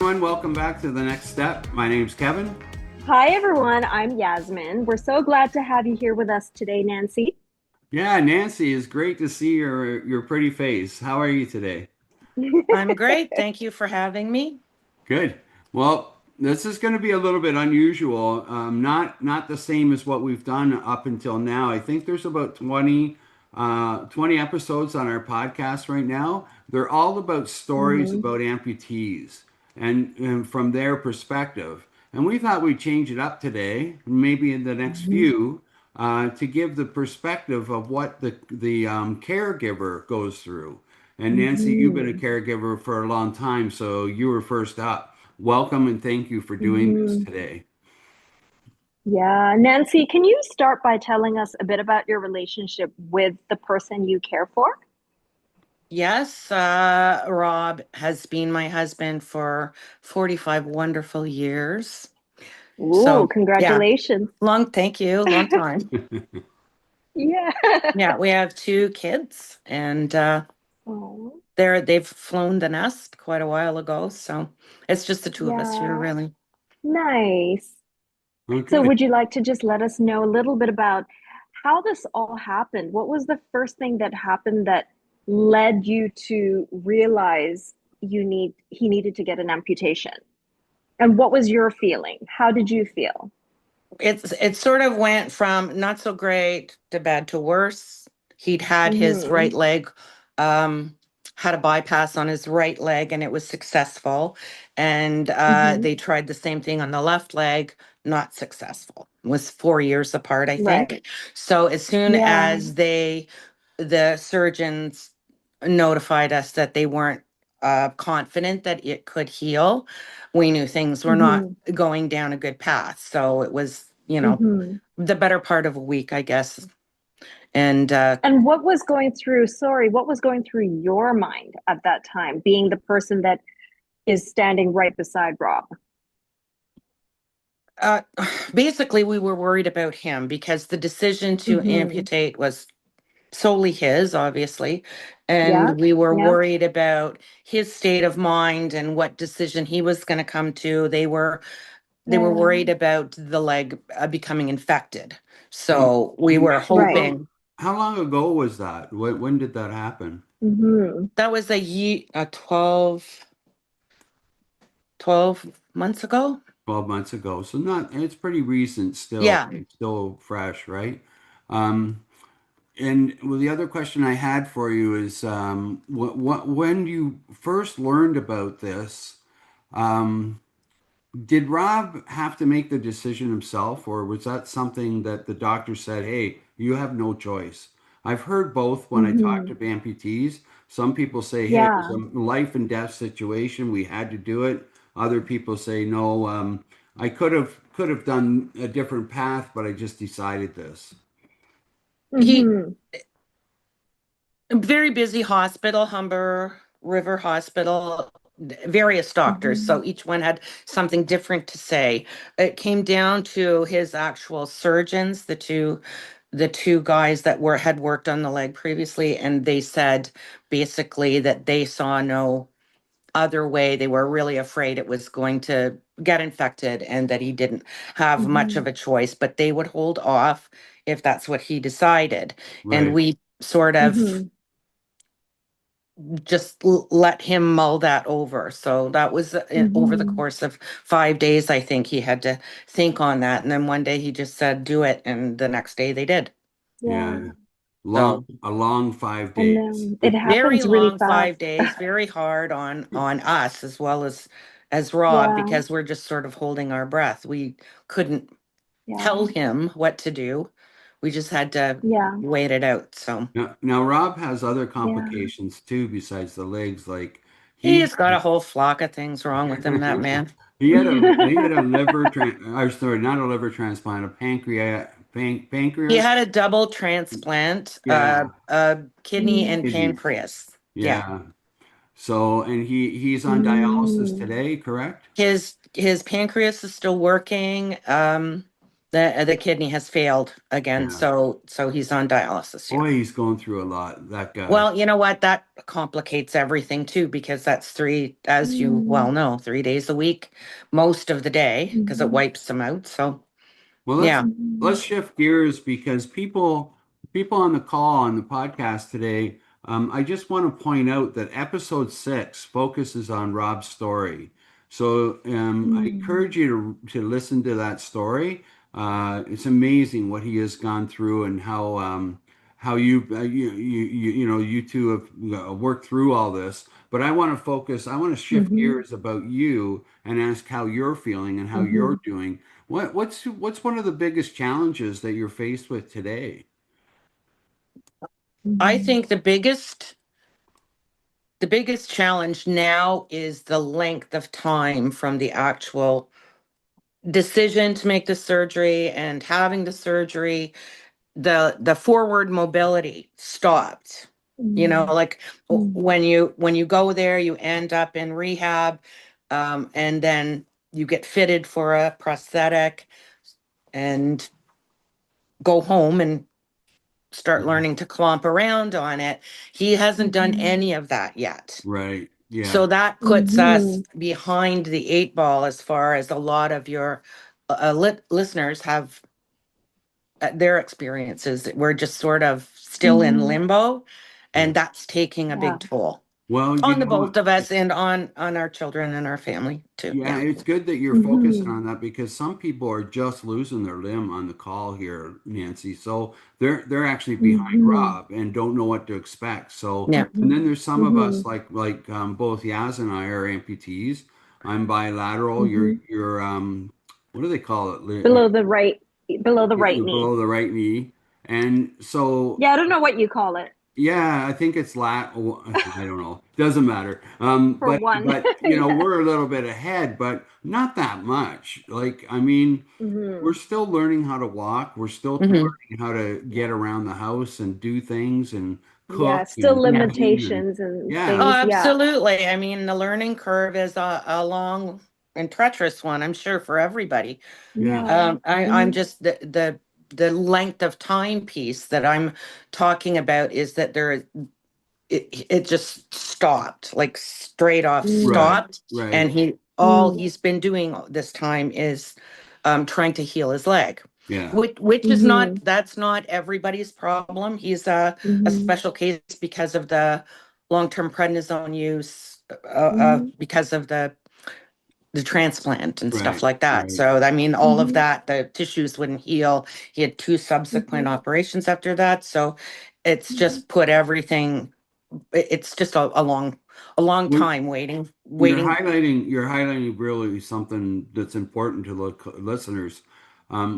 everyone, welcome back to The Next Step. My name's Kevin. Hi, everyone. I'm Yasmin. We're so glad to have you here with us today, Nancy. Yeah, Nancy, it's great to see your pretty face. How are you today? I'm great. Thank you for having me. Good. Well, this is going to be a little bit unusual. Not the same as what we've done up until now. I think there's about 20 episodes on our podcast right now. They're all about stories Mhm. about amputees and from their perspective. And we thought we'd change it up today, maybe in the next Mhm. few, to give the perspective of what the caregiver goes through. And Nancy, you've been a Mhm. caregiver for a long time, so you were first up. Welcome and thank you for doing this Mhm. today. Yeah. Nancy, can you start by telling us a bit about your relationship with the person you care for? Yes, Rob has been my husband for 45 wonderful years. Ooh, So, yeah, congratulations. thank you, long time. Yeah. Yeah, we have two kids and Oh, they've flown the nest quite a while ago. So it's just the two of us here, yeah. really. Nice. Oh, So, good. would you like to just let us know a little bit about how this all happened? What was the first thing that happened that led you to realize he needed to get an amputation? And what was your feeling? How did you feel? It sort of went from not so great to bad to worse. He'd had his right Hmm. leg, um, had a bypass on his right leg, and it was successful. And Hmm. they tried the same thing on the left leg, not successful. It was 4 years apart, I Right. think. So as soon Yeah. as the surgeons notified us that they weren't confident that it could heal, we knew things were not Hmm. going down a good path. So it was, Hmm. the better part of a week, I guess. And And what was going through, sorry, what was going through your mind at that time, being the person that is standing right beside Rob? uh, basically, we were worried about him because the decision to Hmm. amputate was solely his, obviously. Yeah. And we were Yeah. worried about his state of mind and what decision he was going to come to. They were Yeah. worried about the leg becoming infected. And, So we and were Nancy, Right. hoping how long ago was that? When did that happen? Hmm. that was a year, 12 months ago. 12 months ago. So not, it's pretty recent still. Yeah. It's still fresh, right? Um, and well, the other question I had for you is when you first learned about this, um, did Rob have to make the decision himself, or was that something that the doctor said, hey, you have no choice? I've heard both when I talk to Hmm. amputees. Some people say, hey, it was Yeah. a life and death situation. We had to do it. Other people say, no, I could have done a different path, but I just decided this. He Hmm. Very busy hospital, Humber River Hospital, various doctors. So Hmm. each one had something different to say. It came down to his actual surgeons, the two guys that had worked on the leg previously, and they said basically that they saw no other way. They were really afraid it was going to get infected and that he didn't have much Hmm. of a choice, but they would hold off if that's what he decided. And Right. we sort of Hmm. just let him mull that over. So that was over the Hmm. course of 5 days, I think he had to think on that. And then one day he just said, do it. And the next day they did. Yeah. Yeah. So A long 5 days. It very happens really long five fast. days, very hard on us as well as Rob, Yeah. because we're just sort of holding our breath. We couldn't tell Yeah. him what to do. We just had to Yeah. wait it out. So Now Rob has other Yeah. complications too, besides the legs. Like he he's got a whole flock of things wrong with him, that man. he had a or sorry, not a liver transplant, a He pancreas. had a double transplant, Yeah, kidney Mm. and kidneys. pancreas. Yeah. Yeah. So and he's on dialysis Mm. today, correct? His pancreas is still working. The kidney has failed again, Yeah. so he's on dialysis. Yeah. Boy, he's going through a lot, that guy. Well, you know what? That complicates everything too, because that's three, as you well Mm, know, 3 days a week, most of the day, because it mhm, wipes them out. So Well, yeah. let's mhm, shift gears because people on the call on the podcast today, I just want to point out that episode 6 focuses on Rob's story. So I encourage mm, you to listen to that story. It's amazing what he has gone through and how you two have worked through all this. But I want to focus. I want to shift mhm, gears about you and ask how you're feeling and how you're mhm, doing. What's one of the biggest challenges that you're faced with today? I mhm, think the biggest challenge now is the length of time from the actual decision to make the surgery and having the surgery. The forward mobility stopped. mm, Like mm, when you go there, you end up in rehab, and then you get fitted for a prosthetic and go home and start Yeah. learning to clomp around on it. He hasn't done mhm, any of that yet. Right. So Yeah. that puts us mhm, behind the 8 ball as far as a lot of your listeners have their experiences. We're just sort of still in mhm. limbo, Yeah. and that's taking a Yeah. big toll Well, on the both of us and on our children and our family too. yeah, Yeah. it's good that you're focusing Mhm, on that because some people are just losing their limb on the call here, Nancy. So they're actually behind mhm, Rob and don't know what to expect. So, Yeah. and mhm, then there's some of us mhm, like both Yaz and I are amputees. I'm bilateral. mhm. You're what do they call it? Below the right, below the right You're knee. below the right knee. And so Yeah, I don't know what you call it yeah, I think it's I don't know. Doesn't matter. for one. But Yeah. we're a little bit ahead, but not that much. Like, I mean, we're Mhm. still learning how to walk. We're still Hmm. learning how to get Yeah. around the house and do things and Yeah. cook Still and Yeah. clean and limitations and Oh, yeah, things. Yeah. absolutely. I mean, the learning curve is a long and treacherous one, I'm sure, for everybody. yeah, Yeah. I'm Mhm. just the length of time piece that I'm talking about is that it just stopped, like straight off Mm. right, stopped. And right, all Mm. he's been doing this time is trying to heal his leg, yeah, which is not, Mhm. that's not everybody's problem. He's a Mhm. special case because of the long-term prednisone use, Mhm. because of the transplant and stuff right, like that. right. So, I mean, all of Mhm. that, the tissues wouldn't heal. He had two subsequent Mhm. operations after that. So it's Mhm. just put everything, it's just a long When time waiting. you're highlighting really something that's important to listeners.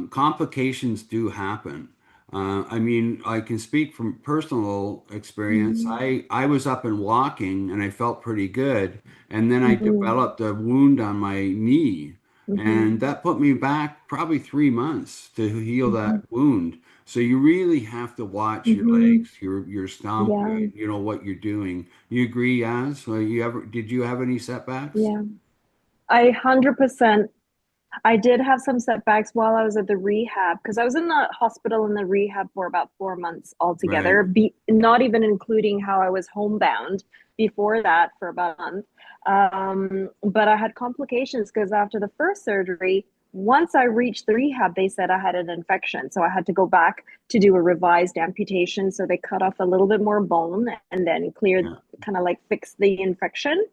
Complications do happen. I mean, I can speak from personal experience. Mhm. I was up and walking and I felt pretty good, and then I Mhm. developed a wound on my knee, and Mhm. that put me back probably 3 months to heal Mhm. that wound. So you really have to watch your Mhm. legs, your stomp, Yeah. what you're doing. You agree, Yaz? Did you have any setbacks? Yeah. I 100%. I did have some setbacks while I was at the rehab because I was in the hospital in the rehab for about 4 months Right. altogether, not even including how I was homebound before that for about a month. But I had complications because after the first surgery, once I reached the rehab, they said I had an infection. So I had to go back to do a revised amputation. So they cut off a little bit more bone and then cleared, Yeah. kind of like fixed the infection.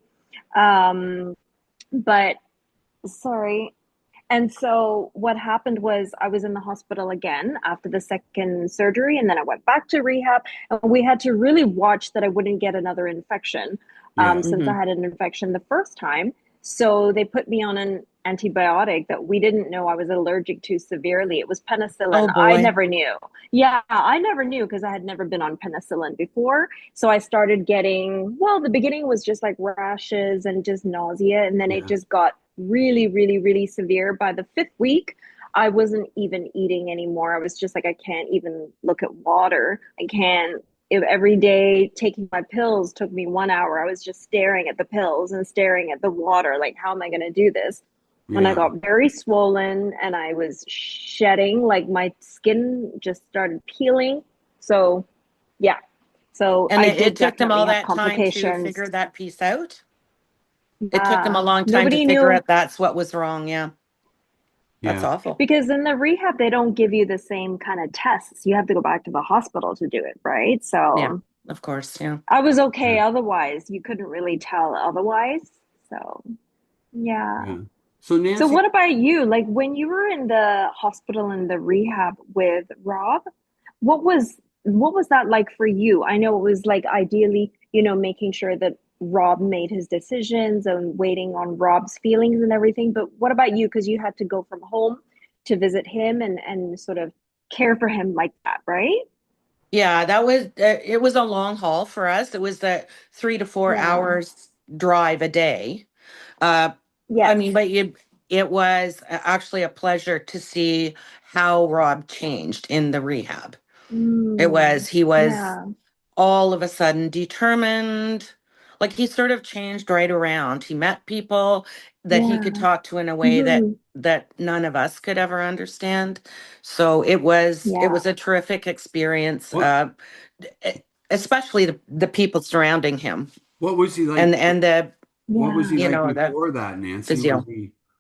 Um, but sorry, and so what happened was I was in the hospital again after the second surgery, and then I went back to rehab, and we had to really watch that I wouldn't get another infection Yeah. since I Mhm. had an infection the first time. So they put me on an antibiotic that we didn't know I was allergic to severely. It was penicillin. Oh I boy. never knew. Yeah, I never knew because I had never been on penicillin before. So I started getting, well, the beginning was just like rashes and just nausea. And then it Yeah. just got really, really, really severe. By the fifth week, I wasn't even eating anymore. I was just like, I can't even look at water. I can't. If every day taking my pills took me 1 hour, I was just staring at the pills and staring at the water. Like, how am I going to do this? And I Yeah. got very swollen and I was shedding, like my skin just started peeling. So, yeah. So And I it did took them definitely all have that time to complications. figure that piece out. It took them a Yeah. long time to Nobody figure knew out that's what was wrong. Yeah, that's Yeah. awful. because in the rehab, they don't give you the same kind of tests. You have to go back to the hospital to do it, right? Yeah, So of course. Yeah. I was okay Yeah. otherwise. You couldn't really tell otherwise. So, yeah. Yeah. So So Nancy, what about you? Like when you were in the hospital in the rehab with Rob, what was that like for you? I know it was like ideally, making sure that Rob made his decisions and waiting on Rob's feelings and everything, but what about you? Because you had to go from home to visit him and sort of care for him like that, right? Yeah, that was it was a long haul for us. It was the 3 to 4 Yeah. hours drive a day. Uh, I Yes. mean, but it was actually a pleasure to see how Rob changed in the rehab. Mm. He was Yeah. all of a sudden determined. Like he sort of changed right around. He met people that he could Yeah. talk to in a way that Hmm. none of us could ever understand. So it Yeah. was a terrific experience, what e- especially the people surrounding him what was he like? and the What was he Yeah. like the before that, Nancy? physio.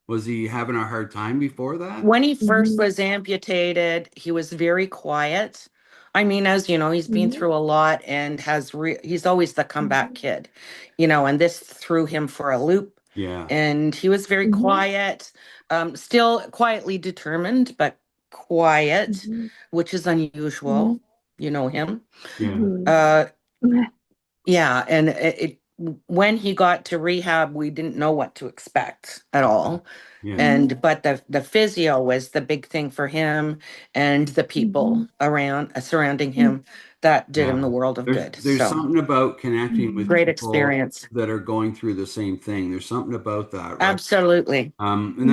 Was he having a hard time before that? When he first Hmm. was amputated, he was very quiet. I mean, as you know, he's been Hmm. through a lot and he's always the comeback Hmm. kid, and this threw him for a loop. Yeah. And he was very Hmm. quiet, still quietly determined, but quiet, Hmm. which is Hmm. unusual. You know him. Yeah. Hmm. Uh, yeah, and when he got to rehab, we didn't know what to expect at all. Yeah. And but the physio was the big thing for him and the people Hmm. around surrounding him that did him Yeah. the world of good. There's So something about connecting with Hmm. great people experience. that are going through the same thing. There's something about that, right? Absolutely. And Hmm.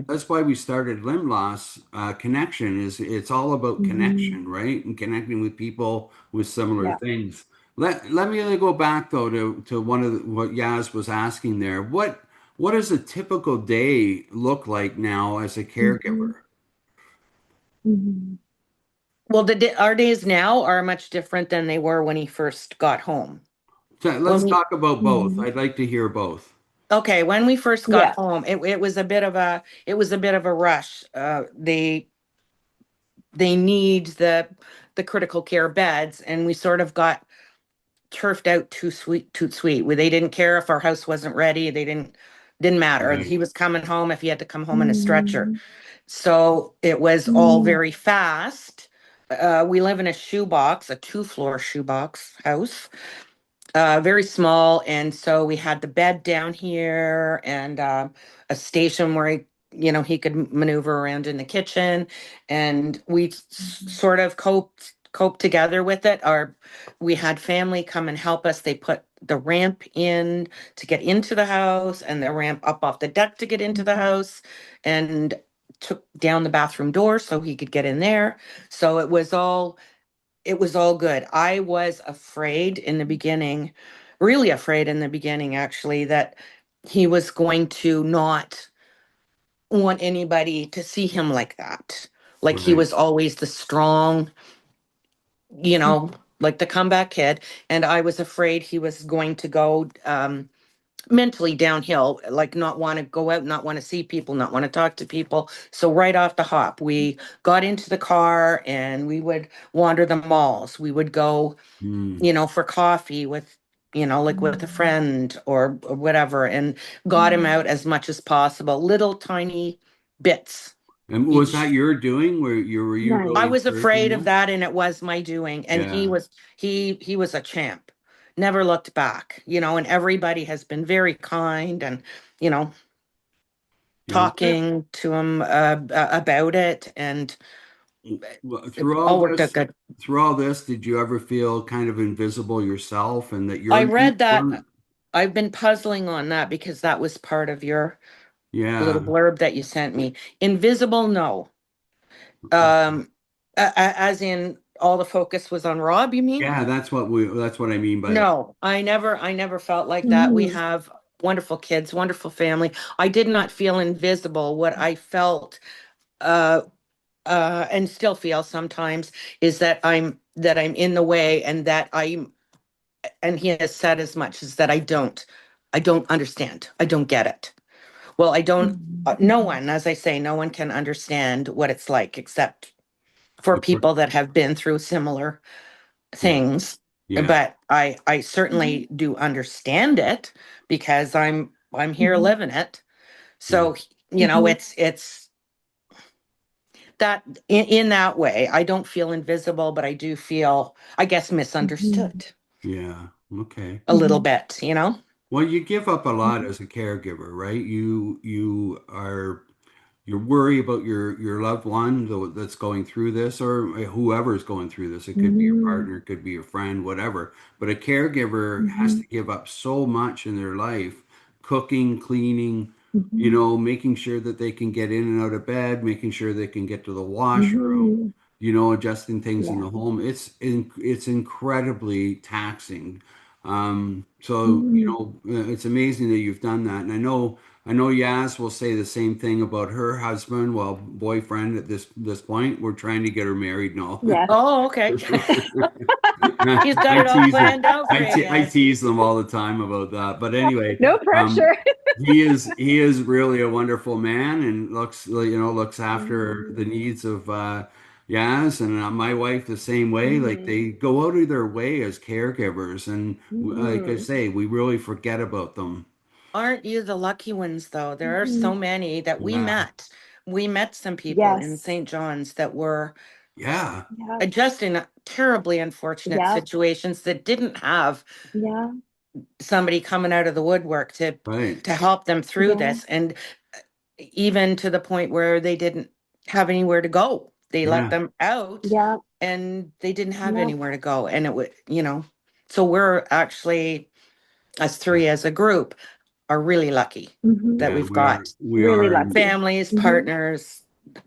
that's why we started Limb Loss Connection is it's all about Hmm. connection, right? And connecting with people with similar Yeah. things. Let me go back though to one of what Yaz was asking there. What does a typical day look like now as a Hmm. caregiver? Hmm. Well, our days now are much different than they were when he first got home. So When let's we talk about both. Hmm. I'd like to hear both. Okay, when we first got Yeah. home, it was a bit of a rush. They need the critical care beds, and we sort of got turfed out too sweet. They didn't care if our house wasn't ready. Didn't matter. Right. He was coming home if he had to come home in a stretcher. Hmm. So it was all Hmm. very fast. We live in a shoebox, a 2-floor shoebox house, very small. And so we had the bed down here and a station where he could maneuver around in the kitchen. And we sort of coped together with it. We had family come and help us. They put the ramp in to get into the house and the ramp up off the deck to get into the Hmm. house and took down the bathroom door so he could get in there. So it was all good. I was afraid in the beginning, really afraid in the beginning, actually, that he was going to not want anybody to see him like that. Like he Right. was always the strong, you know, like the comeback kid. And I was afraid he was going to go mentally downhill, like not want to go out, not want to see people, not want to talk to people. So right off the hop, we got into the car and we would wander the malls. We would go Hmm. for coffee with, like with a Hmm. friend or whatever, and got him Hmm. out as much as possible, little tiny bits And was that each. your doing? Were you Nice. I really was afraid encouraging of that? that and it was my doing. And he Yeah. was, he was a champ, never looked back, and everybody has been very kind and, you know, Yeah. talking to him about it. And Well, it all worked out good. through all this, did you ever feel kind of invisible yourself and that I your needs read that. weren't? I've been puzzling on that because that was part of your little Yeah. blurb that you sent me. Invisible, no. Okay. As in all the focus was on Rob, you mean? Yeah, that's what I mean by that. No, I never felt like that. We Hmm. have wonderful kids, wonderful family. I did not feel invisible. What I felt, uh, and still feel sometimes, is that I'm in the way, and that and he has said as much as that I don't understand. I don't get it. Well, I don't. Mhm. No one, as I say, no one can understand what it's like except for Of course. people that have been through similar Yeah. things. Yeah. But I Mhm. certainly do understand it because I'm here Mhm. living it. Yeah. So, Mhm. it's that in that way, I don't feel invisible, but I do feel, I guess, Mhm. misunderstood Yeah. Okay. a little bit. Well, you give up a lot Mhm. as a caregiver, right? You worry about your loved one that's going through this, or whoever's going through this. It could be your Mhm. partner, it could be your friend, whatever. But a caregiver has Mhm. to give up so much in their life, cooking, cleaning, Mhm. making sure that they can get in and out of bed, making sure they can get to the washroom, Mhm. adjusting things in Yeah. the home. It's incredibly taxing. So Mhm. it's amazing that you've done that, and I know Yaz will say the same thing about her husband, well, boyfriend at this point. We're trying to get her married and all. Yes. Oh, okay. He's got I it all tease him. planned out for you, I yes. tease them all the time about that. But anyway, No pressure. he is really a wonderful man, and looks after the Mhm. needs of Yaz, and my wife the same way. Like, Mhm. they go out of their way as caregivers, and like I Mhm. say, we really forget about them. Aren't you the lucky ones, though? There are so Mhm. many that we Yeah, met. We met some people in Yes. St. John's that were yeah, Yeah. just in terribly unfortunate Yeah. situations that didn't have Yeah. somebody coming out of the woodwork to right, to help them through Yeah. this, and even to the point where they didn't have anywhere to go. They let yeah, them out Yeah. and they didn't have Yeah. anywhere to go, and it would. So we're actually, us three as a group, are really lucky Mhm. that yeah. we've We are, got we Really are, and lucky. families, Mhm. partners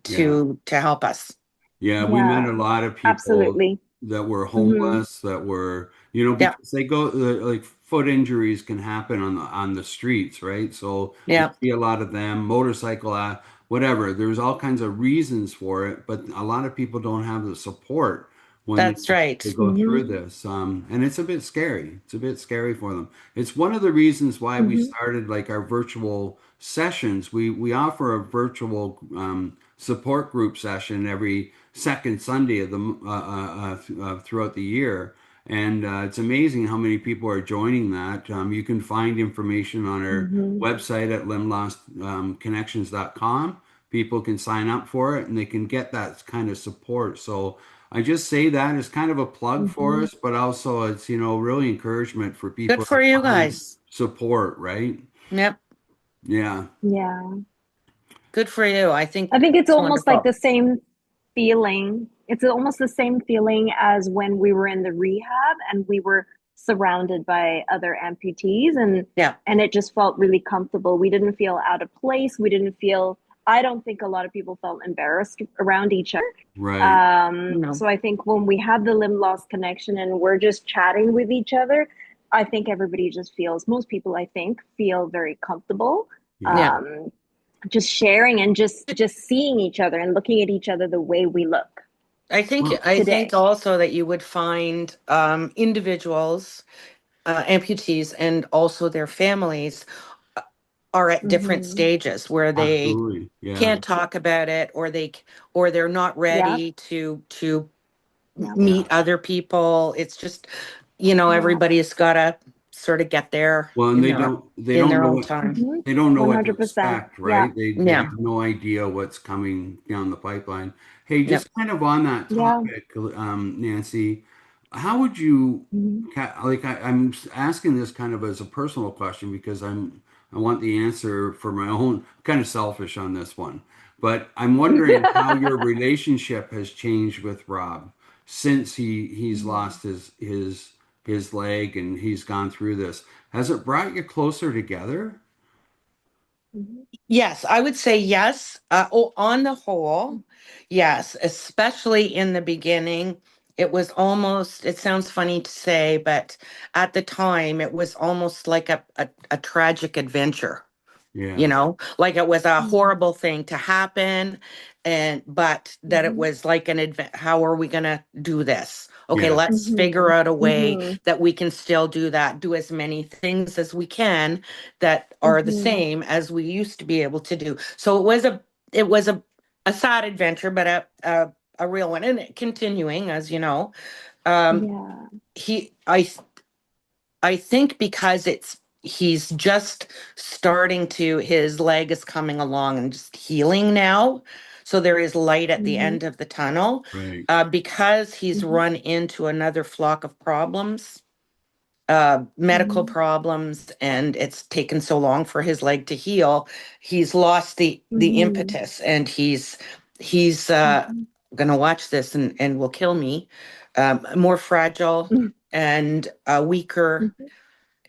yeah. to help us. Yeah, we met Yeah. a lot of people Absolutely. that were Mhm. homeless, that were, Yeah, because they go, like, foot injuries can happen on the streets, right? So you yeah, see a lot of them, motorcycle, whatever. There's all kinds of reasons for it, but a lot of people don't have the support when that's they right. go Mhm. through this. And it's a bit scary. It's a bit scary for them. It's one of the reasons why we Mhm. started, like, our virtual sessions. We offer a virtual support group session every second Sunday of throughout the year. And it's amazing how many people are joining that. You can find information on our Mhm. website at limblostconnections.com. People can sign up for it, and they can get that kind of support. So I just say that as kind of a plug for Mhm. us, but also it's, really encouragement for Good people to for you find guys. support, right? Yep, Yeah. Yeah. good for you. I think I think it's it's almost like wonderful. the same feeling. It's almost the same feeling as when we were in the rehab and we were surrounded by other amputees, Yeah, and it just felt really comfortable. We didn't feel out of place. We didn't feel, I don't think a lot of people felt embarrassed around each other. Right. So I think when we have the limb loss connection and we're just chatting with each other, I think everybody just feels, most people I think feel very comfortable. Yeah. yeah. Um, just sharing and just seeing each other and looking at each other the way we look I think Well, I think today. also that you would find individuals, amputees, and also their families uh, are at different Mm-hmm. stages where they absolutely. Yeah. can't talk about it, or they're not Yeah, ready to yeah, Yeah. meet other people. It's just, yeah. everybody's got to sort of get there Well, and in they their don't they in don't their know own what time. Mm-hmm. they don't know what to 100%. expect, Yeah, right? They Yeah, have no idea what's coming down the pipeline. Hey, yeah. just kind of on that yeah. topic, Nancy, how would you Mm-hmm. like, I'm asking this kind of as a personal question because I want the answer for my own, kind of selfish on this one. But I'm wondering how your relationship has changed with Rob since he's Mm-hmm. lost his leg and he's gone through this. Has it brought you closer together? Mm-hmm. Yes, I would say yes. On the whole, yes, especially in the beginning. It was almost, it sounds funny to say, but at the time it was almost like a tragic adventure. You Yeah. know, like it was a Mm-hmm. horrible thing to happen, and but that it Mm-hmm. was like an advent. How are we gonna do this? Okay, Yeah. let's Mm-hmm. figure out a way Mm-hmm. that we can still do that, do as many things as we can that are the Mm-hmm. same as we used to be able to do. So it was a sad adventure, but a real one, and continuing, as you know. um Yeah. he I think because he's just starting to, his leg is coming along and just healing now. So there is light at the Mm-hmm. end of the tunnel. Right. Because he's Mm-hmm. run into another flock of problems, medical Mm-hmm. problems, and it's taken so long for his leg to heal. He's lost the Mm-hmm. impetus, and he's Mm-hmm. gonna watch this and will kill me. More fragile and weaker, Mm-hmm.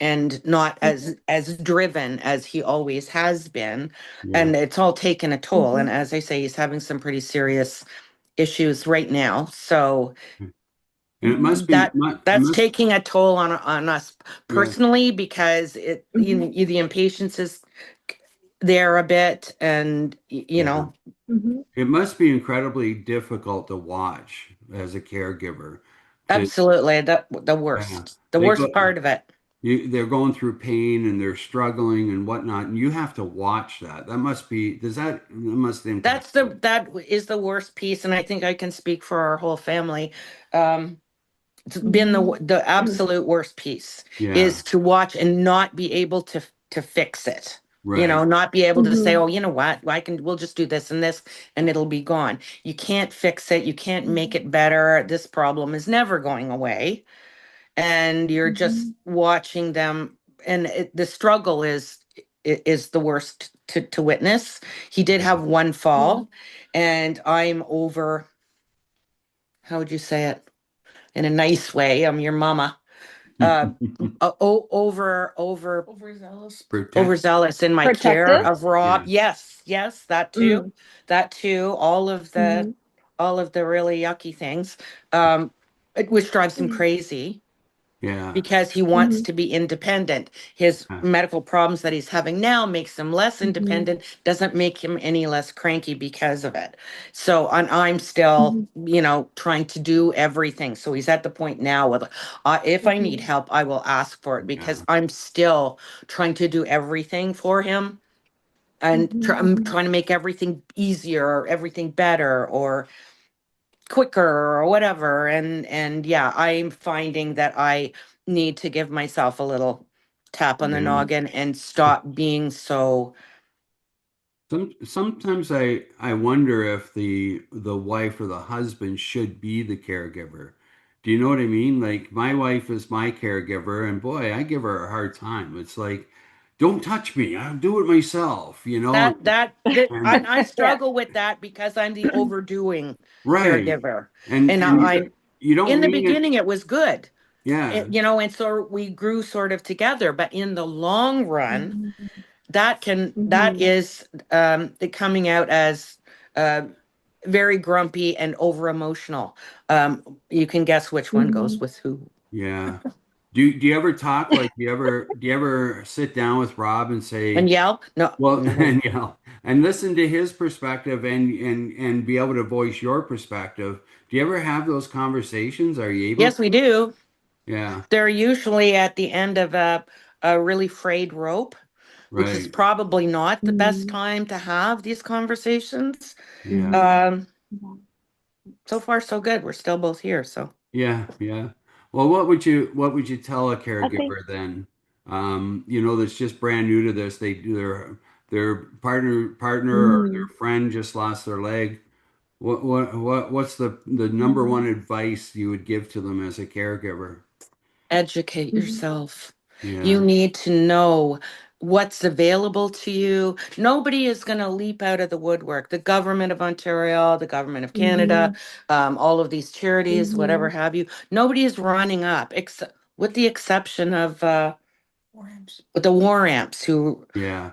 and not Mm-hmm. as driven as he always has been, Yeah. and it's all taken a toll. Mm-hmm. And as I say, he's having some pretty serious issues right now, so And it must be, it that's must, taking a toll on us yeah. personally, because it, you Mm-hmm. know, the impatience is there a bit, and you Yeah. know. Mm-hmm. It must be incredibly difficult to watch as a caregiver because Absolutely, the yeah, the they worst go, part of it. they're going through pain and they're struggling and whatnot, and you have to watch that. That must be, that must impact you. That is the worst piece, and I think I can speak for our whole family. um it's been Mm-hmm. the absolute worst piece, Yeah. is to watch and not be able to fix it. You know, Right. not be able to say, Mm-hmm. oh, you know what, we'll just do this and this, and it'll be gone. You can't fix it, you can't make it better. This problem is never going away, and you're just Mm-hmm. watching them, and the struggle is the worst to witness. He did Yeah. have one Yeah. fall, and I'm over, how would you say it in a nice way? I'm your mama. uh Protect. overzealous in my care Protective. of Rob. Yeah. Yes, that too. Mm. That too. Mm-hmm. All of the really yucky things, which drives him crazy, Yeah. because he wants Mm-hmm. to be independent. His Yeah. medical problems that he's having now makes him less Mm-hmm. independent, doesn't make him any less cranky because of it. So, and I'm still, Mm-hmm. you know, trying to do everything. So he's at the point now with, if I need Mm-hmm. help, I will ask for it, because Yeah. I'm still trying to do everything for him, and I'm Mm-hmm. trying to make everything easier, or everything better, or quicker, or whatever. And yeah, I'm finding that I need to give myself a little tap on the Mm-hmm. noggin and stop being so. Sometimes I wonder if the wife or the husband should be the caregiver. Do you know what I mean? Like my wife is my caregiver, and boy, I give her a hard time. It's like, don't touch me. I'll do it myself, you know? And I Yeah. struggle with that, because I'm the overdoing right. caregiver. And And and I you don't in the mean it. beginning it was good. Yeah. You know, and so we grew sort of together, but in the long run, Mm-hmm. that Mm-hmm. is, the coming out as, uh, very grumpy and over emotional. You can guess which one Mm-hmm. goes with who. Yeah. Do you ever talk like do you ever sit down with Rob and And say, yell? No, well, no. and you know, and listen to his perspective and be able to voice your perspective. Do you ever have those conversations? Are you able Yes, to? we do. Yeah, They're usually at the end of a really frayed rope, which is right. probably not the best Mm-hmm. time to have these conversations. Yeah. Mm-hmm. Um, Yeah. so far so good. We're still both here, so. Yeah, yeah. Well, what would you tell a I think. caregiver then? You know, that's just brand new to this. They do their partner or Mm-hmm. their friend just lost their leg. What's the number Mm-hmm. one advice you would give to them as a caregiver? Educate Mm-hmm. yourself. You Yeah. need to know what's available to you. Nobody is going to leap out of the woodwork. The government of Ontario, the government of Canada, Mm-hmm. all of these charities, whatever Mm-hmm. have you, nobody is running up, except with the exception of, the war amps, who Yeah.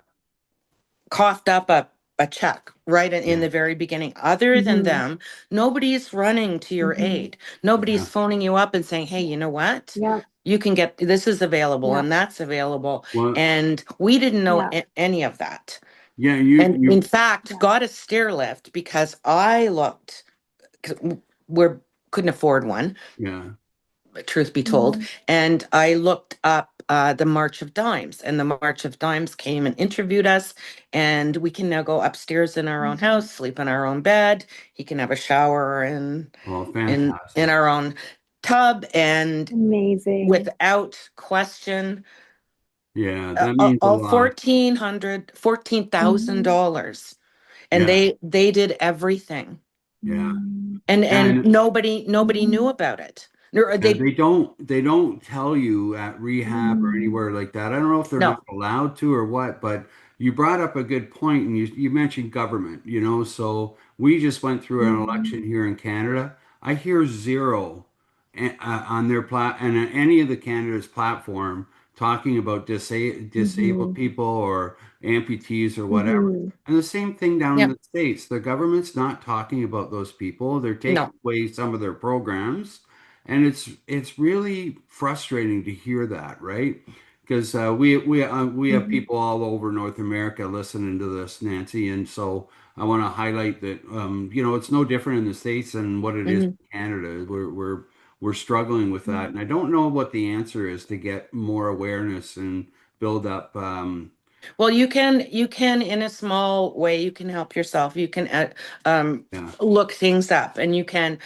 coughed up a check right in Yeah. the very beginning. Other than Mm-hmm. them, nobody's running to your Mm-hmm. aid. Nobody's Yeah. phoning you up and saying, hey, you know what? Yeah. You can get this is available Yeah. and that's available. Well, And we didn't know Yeah. any of that. yeah, And in you, fact, Yeah. got a stair lift because I looked, 'cause we couldn't afford one, yeah. truth be told. Mm-hmm. And I looked up the March of Dimes, and the March of Dimes came and interviewed us. And we can now go upstairs in our own house, sleep in our own bed. He can have a shower Oh, in fantastic. our own tub, and Amazing. without question, Yeah, that means a all lot. Mm-hmm. $14,000, and Yeah, they did everything, yeah. and And nobody Mm-hmm. knew about it. No, yeah, they they don't tell you at rehab or Mm-hmm. anywhere like that. I don't know if they're no, not allowed to or what, but you brought up a good point and you mentioned government, so we just went through an election here in Canada. I hear zero on their and on any of the candidates platform talking about disabled Mm-hmm. people or amputees or whatever. Mm-hmm. And the same thing down in yep, the States. The government's not talking about those people. They're taking no. away some of their programs. And it's really frustrating to hear that, right? Because we have Mm-hmm. people all over North America listening to this, Nancy, and so I want to highlight that it's no different in the States than what it is Mhm. in Canada. We're struggling with that, and I don't know what the answer is to get more awareness and build up. Well, you can in a small way, you can help yourself. You can um, Yeah, look things up, and you can.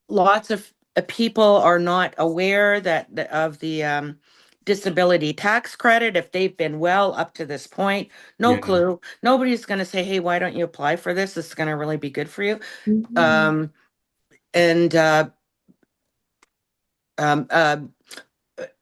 Lots of people are not aware of the disability tax credit if they've been well up to this point. No yeah, clue. Nobody's going to say, "Hey, why don't you apply for this? This is going to really be good for you." Mm-hmm. Um, and um, uh,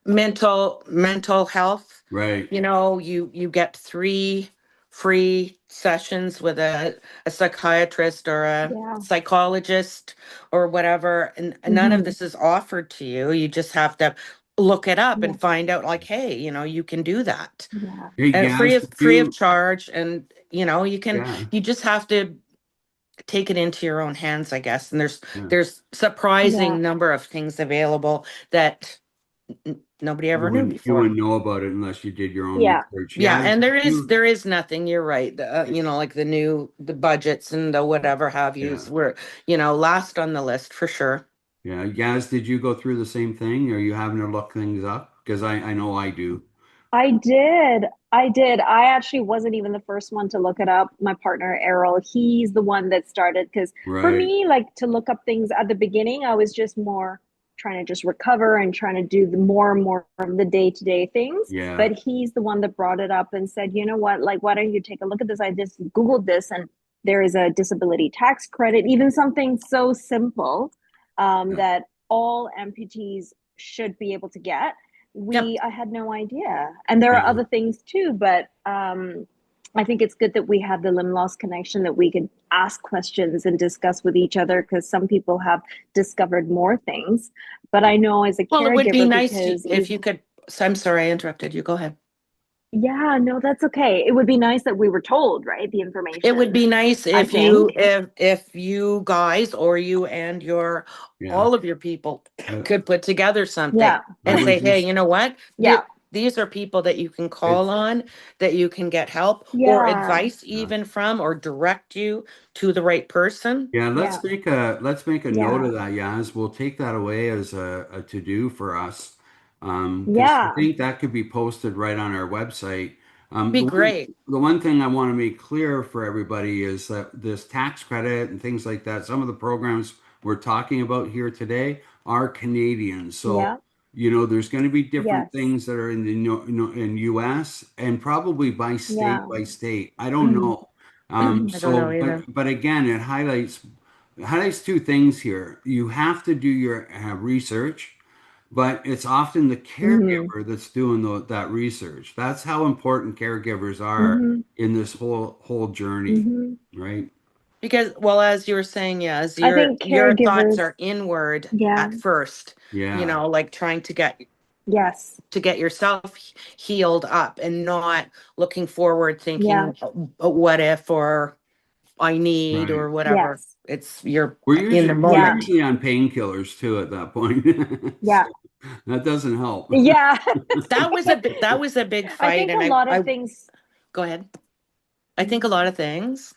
mental health, right. you get 3 free sessions with a psychiatrist or a Yeah. psychologist or whatever, and none of Mm-hmm. this is offered to you. You just have to look it up Yeah. and find out, like, hey, you can do that, Yeah. Hey, and Gaz, did free of you? charge. And Yeah, you just have to take it into your own hands, I guess. And yeah. there's Yeah. surprising number of things available that nobody ever knew You before. wouldn't know about it unless you did your own Yeah. research. Yeah, Yeah, and you. there is nothing. You're right. Like the budgets and the whatever have Yeah. yous were, last on the list for sure. Yeah, Yaz, did you go through the same thing? Are you having to look things up? Because I know I do. I did. I did. I actually wasn't even the first one to look it up. My partner, Errol, he's the one that started. Because for Right. me, like to look up things at the beginning, I was just more trying to just recover and trying to do the more and more of the day-to-day things. Yeah. But he's the one that brought it up and said, you know what, like, why don't you take a look at this? I just Googled this and there is a disability tax credit, even something so simple Yeah. that all amputees should be able to get. Yep. I had no idea. And there are Yeah. other things too, but I think it's good that we have the limb loss connection, that we can ask questions and discuss with each other, because some people have discovered more things. But I know as a Well, it would be caregiver, nice because if we've, you could. So I'm sorry I interrupted you. Go ahead. yeah, no, that's okay. It would be nice that we were told, right? The It would information, be nice I think. if you guys, or you and your Yeah. all of your people I, could put together something Yeah, I and was say, hey, just, you know what? yeah, These are people that you can call it's, on, that you can get help or yeah, advice uh, even from, or direct you to the right person. yeah, yeah, let's make a note yeah, of that, Yaz. We'll take that away as a to do for us. Because I yeah, think that could be posted right on our website. Be great. The one thing I want to make clear for everybody is that this tax credit and things like that, some of the programs we're talking about here today are Canadian. So, yeah, there's going to be different yes, things that are in the in US and probably yeah. by state. I don't know. I don't know either. But again, it highlights two things here. You have to do your research, but it's often the Hmm. caregiver that's doing that research. That's how important caregivers are Hmm. in this whole journey, Hmm. right? Because, well, as you were saying, yeah, as I think your thoughts caregivers, are inward yeah, at first, Yeah, like trying to get Yes. to get yourself healed up and not looking forward Yeah. thinking, what if, or I need, Right. or whatever. Yes. It's you're We're in the usually we're Yeah. moment. usually on painkillers too at that point. Yeah. So that doesn't help. Yeah. That was a big I fight, think a and lot I of things, go ahead. I think a lot of things.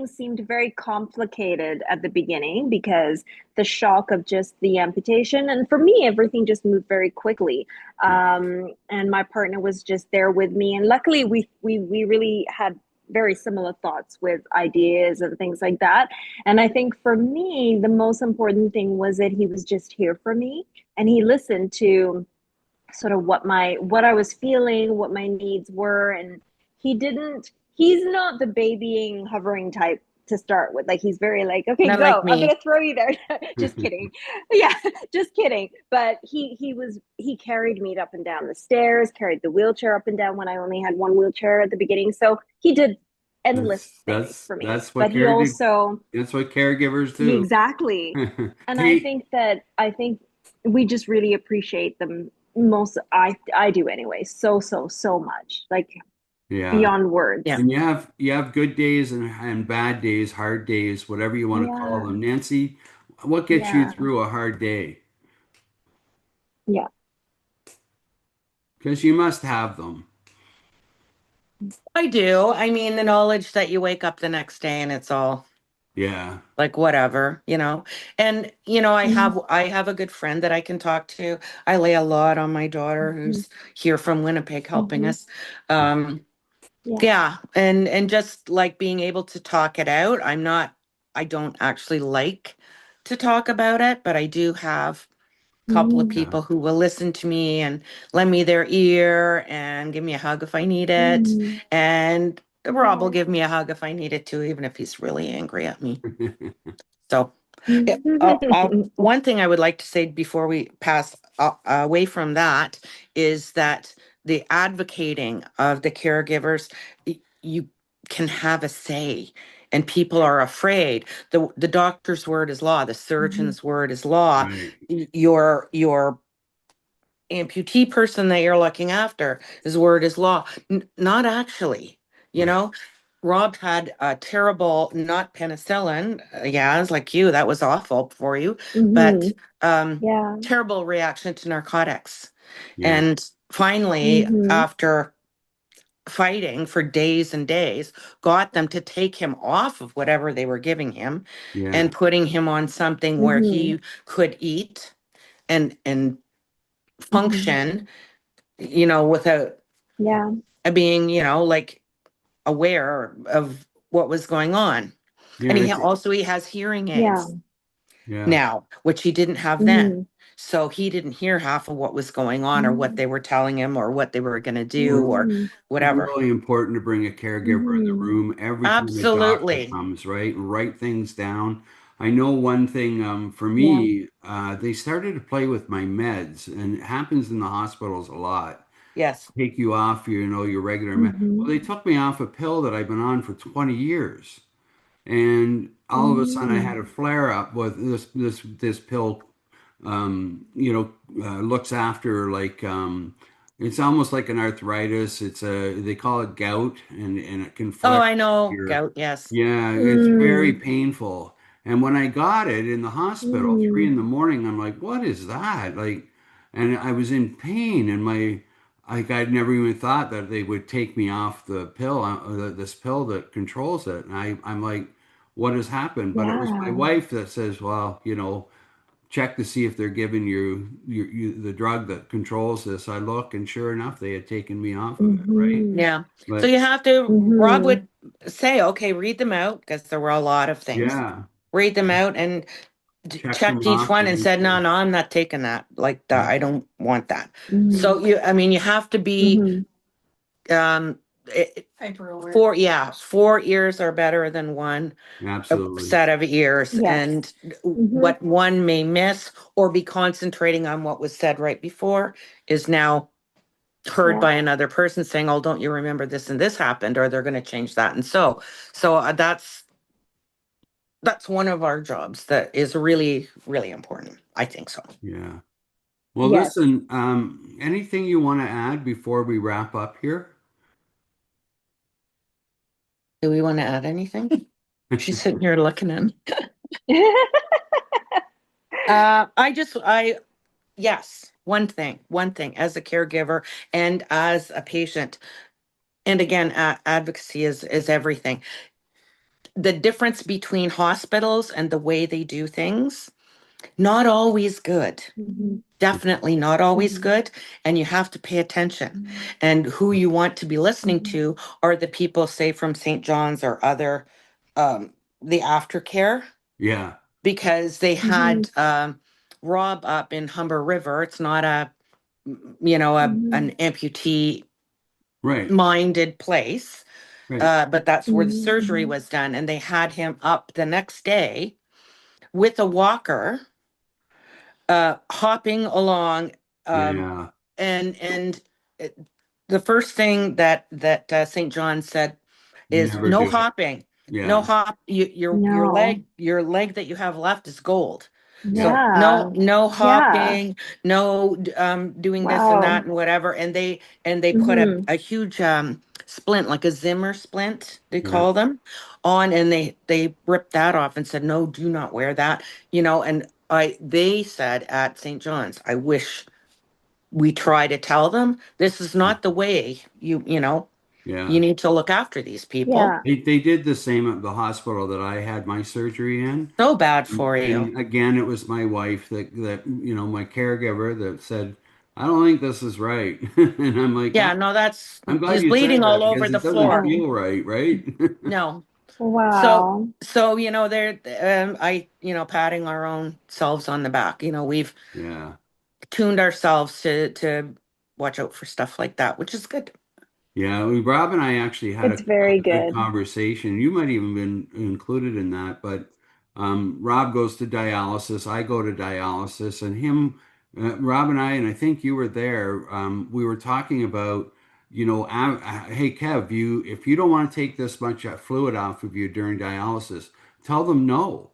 seemed very complicated at the beginning because the shock of just the amputation, and for me everything just moved very quickly. Yeah. And my partner was just there with me, and luckily we really had very similar thoughts with ideas and things like that. And I think for me the most important thing was that he was just here for me, and he listened to sort of what I was feeling, what my needs were, and he's not the babying hovering type to start with. Like he's very like, okay, Not like go. I'm me. gonna throw you there. Just kidding. Yeah, just kidding. But he carried me up and down the stairs, carried the wheelchair up and down when I only had one wheelchair at the beginning. So he did endless things for me. That's what But he also that's what caregivers do. exactly. And Hey, I think we just really appreciate them most. I do anyway, so much, like yeah. beyond Yeah. words. And you have good days and bad days, hard days, whatever you want to call Yeah. them. Nancy, what gets you Yeah. through a hard day? Yeah. Because you must have them. I do. I mean, the knowledge that you wake up the next day and it's all Yeah. like whatever, you know. And Mm-hmm. I have a good friend that I can talk to. I lay a lot on my daughter who's here from Winnipeg helping Mm-hmm. us. Um Yeah. yeah, and just like being able to talk it out. I don't actually like to talk about it, but I do have couple of Mm-hmm. Yeah. people who will listen to me and lend me their ear and give me a hug if I need it. Mm-hmm. And Rob will Yeah. give me a hug if I need it too, even if he's really angry at me. So, yeah, Mm-hmm. one thing I would like to say before we pass away from that is that the advocating of the caregivers, you can have a say, and people are afraid. The doctor's word is law. The surgeon's word is law. Right. Your amputee person that you're looking after, his word is law. Not actually, you Right. know. Rob had a terrible, not penicillin, yeah, it's like you, that was awful for you, but Mm-hmm. um, Yeah. terrible reaction to narcotics. Yeah. And finally, Mm-hmm. after fighting for days and days, got them to take him off of whatever they were giving him Yeah. and putting him on something where Mm-hmm. he could eat and Mm-hmm. function, without Yeah. being, like aware of what was going on. Yeah. And And it's, he has hearing Yeah. aids yeah. now, which he didn't have then. Mm-hmm. So he didn't hear half of what was going on or what Mm-hmm. they were telling him or what they were going to do Well, or Mm-hmm. it's whatever. really important to bring a caregiver in the Mm-hmm. room every time a doctor Absolutely. comes, right? And write things down. I know one thing, for Yeah. me, they started to play with my meds, and it happens in the hospitals a lot. Yes. Take you off, your regular med. Well, Mm-hmm. they took me off a pill that I've been on for 20 years. And all of a sudden I had Mm-hmm. a flare up with this pill, looks after like, it's almost like an arthritis. They call it gout, and it can Oh, flare I know. your, Gout. Yes. yeah, it's very Mm-hmm. painful. And when I got it in the hospital, 3 in the morning, I'm like, what is that? Like, and I was in pain, and like I'd never even thought that they would take me off the pill, this pill that controls it. And I'm like, what has happened? But it was my Yeah. wife that says, well, check to see if they're giving the drug that controls this. I look, and sure enough, they had taken me off of it, right? Mm-hmm. Yeah. So But you have to, Rob Mm-hmm. would say, okay, read them out because there were a lot of things. yeah, Read them out and check them checked each off one to and make said, no, sure. no, I'm not taking that. Like that. Yeah, I don't want that. Mm-hmm. So you have to be, Mm-hmm. um, Hyper aware. 4 ears are better than one absolutely. set of ears, Yes. and Mm-hmm. what one may miss or be concentrating on what was said right before is now heard Yeah. by another person saying, oh, don't you remember this and this happened, or they're going to change that. And so that's one of our jobs that is really, really important. I think so. Yeah. Well, Yes. listen, anything you want to add before we wrap up here? Do we want to add anything? She's sitting here looking at me. I yes, one thing as a caregiver and as a patient, and again, advocacy is everything. The difference between hospitals and the way they do things, not always good. Mhm, Definitely not always mhm, good. And you have to pay attention. And who you want to be listening mhm, to are the people, say, from St. John's or other, the aftercare, Yeah, because they mhm, had Rob up in Humber River. It's not an mhm, amputee right, minded place, right. but that's where the mhm, surgery mhm. was done. And they had him up the next day with a walker, hopping along, um, Yeah, and it, the first thing that St. John said is never no do it. hopping, no Yeah, hop. Your No. leg that you have left is gold. yeah, So Yeah. no Yeah. hopping, no doing this and that Wow. and whatever. And they put Mhm. a huge splint, like a Zimmer splint, they yeah, call them, on, and they ripped that off and said, no, do not wear that. And they said at St. John's, I wish we try to tell them this is not the way you yeah. need to look after these people. Yeah. They did the same at the hospital that I had my surgery in. So bad for you. And again, it was my wife that my caregiver that said, I don't think this is right. And I'm like, Yeah, well, no, that's I'm glad he's you said bleeding that all over because the it doesn't floor. Yeah. feel right, right? No. So Wow. so they're I patting our own selves on the back. We've Yeah. tuned ourselves to watch out for stuff like that, which is good. Yeah, Rob and I actually had It's very a good good. conversation. You might even been included in that, but Rob goes to dialysis. I go to dialysis, and Rob and I, and I think you were there. We were talking about, hey Kev, if you don't want to take this much fluid off of you during dialysis, tell them no.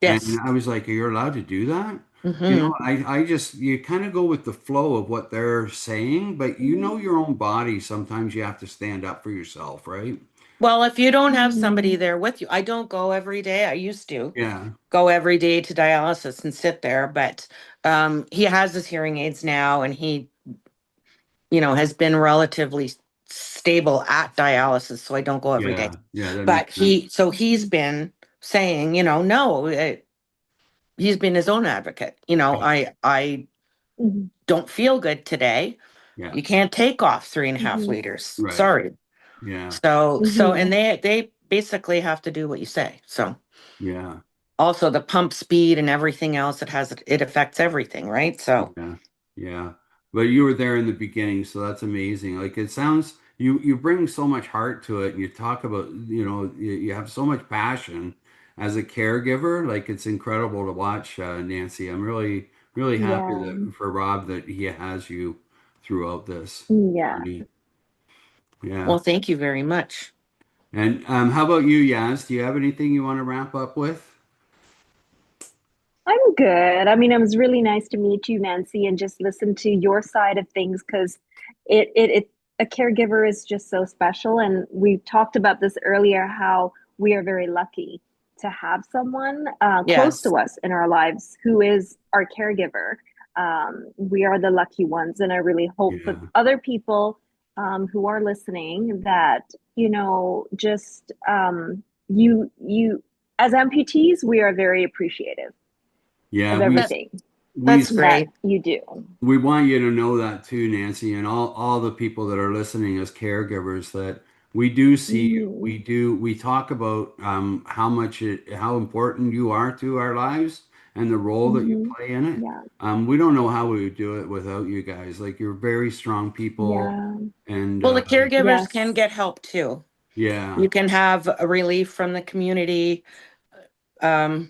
And Yes. I was like, you're allowed to do that? Hmm. I just, you kind of go with the flow of what they're saying, but you know Mhm, your own body. Sometimes you have to stand up for yourself, right? Well, if you don't have somebody mhm. there with you, I don't go every day. I used to Yeah. go every day to dialysis and sit there, but he has his hearing aids now, and he, has been relatively stable at dialysis, so I don't go every day. Yeah. Yeah. That But makes sense. he's Mhm, been saying, no, he's been his own advocate. I mhm, don't feel good today. Yeah. You can't take off 3.5 liters. Right. Sorry. Yeah. So, and mhm. they basically have to do what you say. So Yeah. also the pump speed and everything else, it affects everything, right? So Yeah, yeah. But you were there in the beginning, so that's amazing. Like it sounds, you bring so much heart to it, and you talk about, you have so much passion as a caregiver. Like it's incredible to watch, Nancy. I'm really, really happy Yeah. that for Rob that he has you throughout this Yeah. journey. Yeah. well, thank you very much. And how about you, Yaz? Do you have anything you want to wrap up with? I'm good. I mean, it was really nice to meet you, Nancy, and just listen to your side of things because it a caregiver is just so special. And we talked about this earlier, how we are very lucky to have someone close Yes. to us in our lives who is our caregiver. We are the lucky ones, and I really hope for Yeah. other people who are listening that just you as amputees, we are very appreciative Yeah, of we That everything we that's that great. you do. We want you to know that too, Nancy, and all the people that are listening as caregivers that we do see you. Mhm. We talk about how important you are to our lives and the role that you Mhm. play in it. Yeah. We don't know how we would do it without you guys. Like you're very strong people, Yeah. and Well, the caregivers can Yes. get help too. yeah, You can have a relief from the community. Um,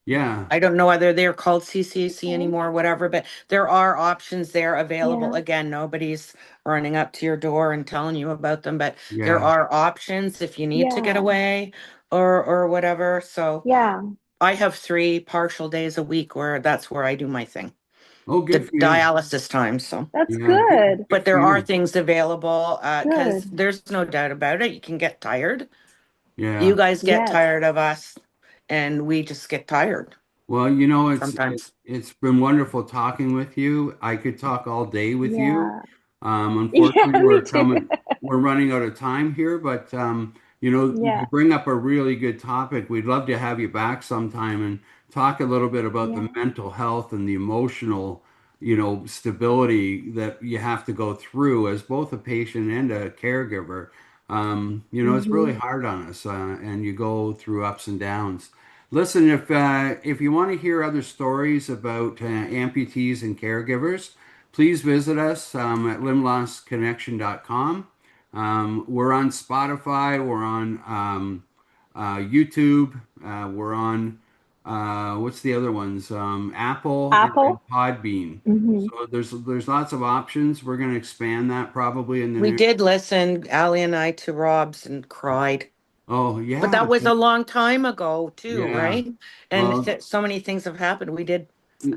yeah, I don't know whether they're called CCC Okay. anymore, whatever, but there are options there available. Yeah. Again, nobody's running up to your door and telling you about them, but there yeah, are options if you need to get Yeah. away or whatever. So Yeah. I have 3 partial days a week where that's where I do my thing. Oh, the good for you. dialysis time. So, That's Yeah, good, good. good but for there are you. things available because Good. there's no doubt about it. You can get tired. You Yeah. guys get Yes. tired of us, and we just get tired Well, you know, sometimes. it's been wonderful talking with you. I could talk all day with you. Yeah. Yeah, Unfortunately, me too. we're running out of time here, but you know, you Yeah. bring up a really good topic. We'd love to have you back sometime and talk a little bit about the Yeah. mental health and the emotional, you know, stability that you have to go through as both a patient and a caregiver. You know, it's really Mm-hmm. hard on us, and you go through ups and downs. Listen, if you want to hear other stories about amputees and caregivers, please visit us at limblostconnection.com. We're on Spotify, we're on YouTube, we're on what's the other ones? Apple and Apple. Podbean. Mm-hmm. So there's lots of options. We're going to expand that probably in the We next. did listen, Ali and I, to Rob's and cried. Oh But yeah, that was a long time ago, too, yeah. right? And Well, so many things have happened. We did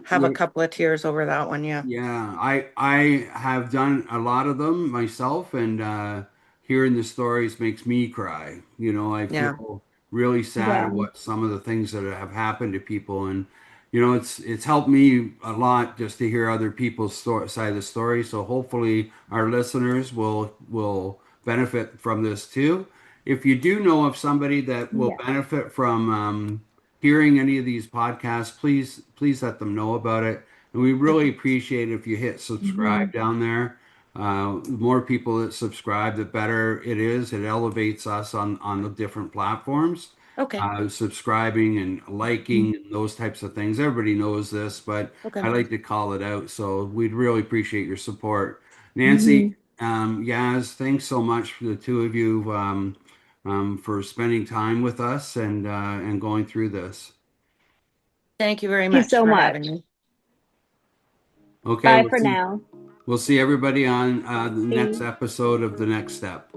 have a there, couple of tears over that one, yeah. yeah, I have done a lot of them myself, and hearing the stories makes me cry. You know, I Yeah. feel really sad Yeah. at what some of the things that have happened to people, and you know, it's helped me a lot just to hear other people's side of the story. So hopefully, our listeners will benefit from this too. If you do know of somebody that will Yeah. benefit from hearing any of these podcasts, please let them know about it. And we really Okay. appreciate if you hit Mm-hmm. subscribe down there. The more people that subscribe, the better it is. It elevates us on the different platforms. Okay. Subscribing and liking and those types of things. Everybody knows this, but Okay. I like to call it out. So we'd really appreciate your support. Mm-hmm. Nancy, Yaz, thanks so much for the two of you for spending time with us and going through this. Thank you very Thank you much so for having much. me. Okay, Bye for now. we'll see everybody on the next See. episode of The Next Step.